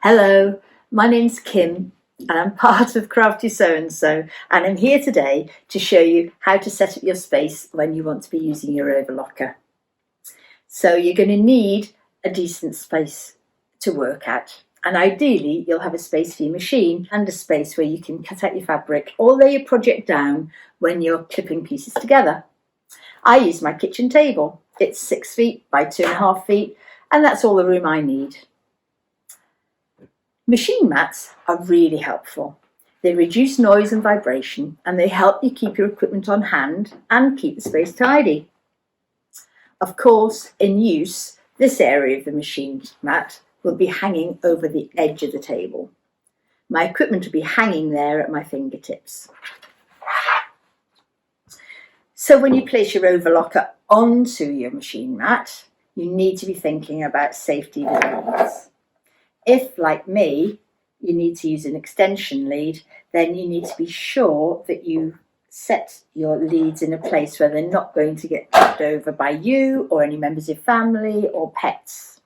Hello, my name's Kim and I'm part of Crafty Sew&So, and I'm here today to show you how to set up your space when you want to be using your overlocker. So you're going to need a decent space to work at, and ideally you'll have a space for your machine and a space where you can cut out your fabric or lay your project down when you're clipping pieces together. I use my kitchen table. It's 6 feet by 2.5 feet, and that's all the room I need. Machine mats are really helpful. They reduce noise and vibration, and they help you keep your equipment on hand and keep the space tidy. Of course, in use, this area of the machine mat will be hanging over the edge of the table. My equipment will be hanging there at my fingertips. So when you place your overlocker onto your machine mat, you need to be thinking about safety leads. If, like me, you need to use an extension lead, then you need to be sure that you set your leads in a place where they're not going to get knocked over by you or any members of your family or pets.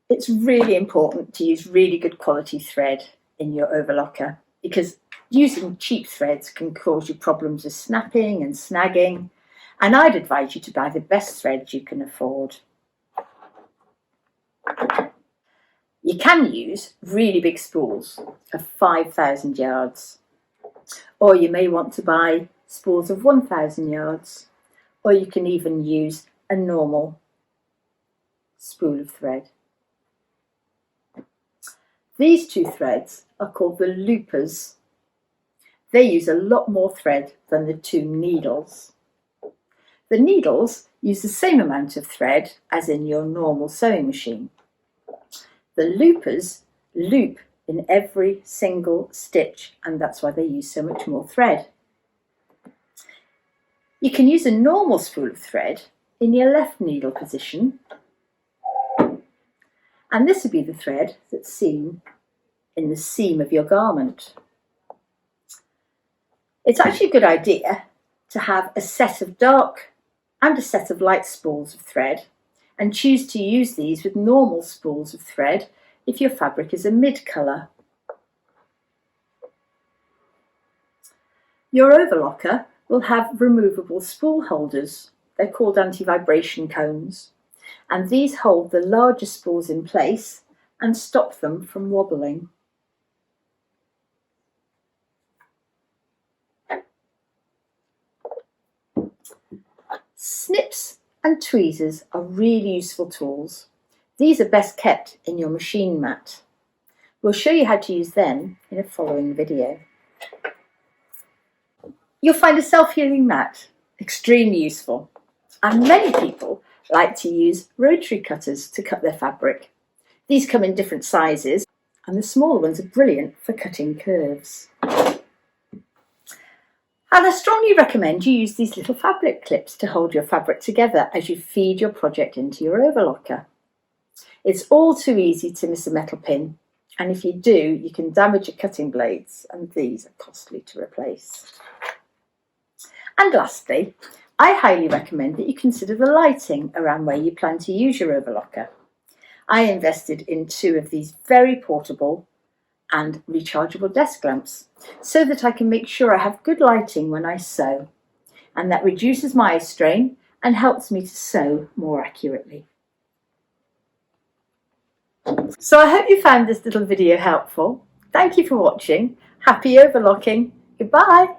It's really important to use really good quality thread in your overlocker, because using cheap threads can cause you problems with snapping and snagging, and I'd advise you to buy the best threads you can afford. You can use really big spools of 5,000 yards, or you may want to buy spools of 1,000 yards, or you can even use a normal spool of thread. These two threads are called the loopers. They use a lot more thread than the two needles. The needles use the same amount of thread as in your normal sewing machine. The loopers loop in every single stitch, and that's why they use so much more thread. You can use a normal spool of thread in your left needle position, and this would be the thread that's seen in the seam of your garment. It's actually a good idea to have a set of dark and a set of light spools of thread, and choose to use these with normal spools of thread if your fabric is a mid-colour. Your overlocker will have removable spool holders. They're called anti-vibration cones, and these hold the larger spools in place and stop them from wobbling. Snips and tweezers are really useful tools. These are best kept in your machine mat. We'll show you how to use them in a following video. You'll find a self-healing mat extremely useful, and many people like to use rotary cutters to cut their fabric. These come in different sizes, and the smaller ones are brilliant for cutting curves. And I strongly recommend you use these little fabric clips to hold your fabric together as you feed your project into your overlocker. It's all too easy to miss a metal pin, and if you do, you can damage your cutting blades, and these are costly to replace. And lastly, I highly recommend that you consider the lighting around where you plan to use your overlocker. I invested in 2 of these very portable and rechargeable desk lamps, so that I can make sure I have good lighting when I sew, and that reduces my eye strain and helps me to sew more accurately. So I hope you found this little video helpful. Thank you for watching. Happy overlocking. Goodbye.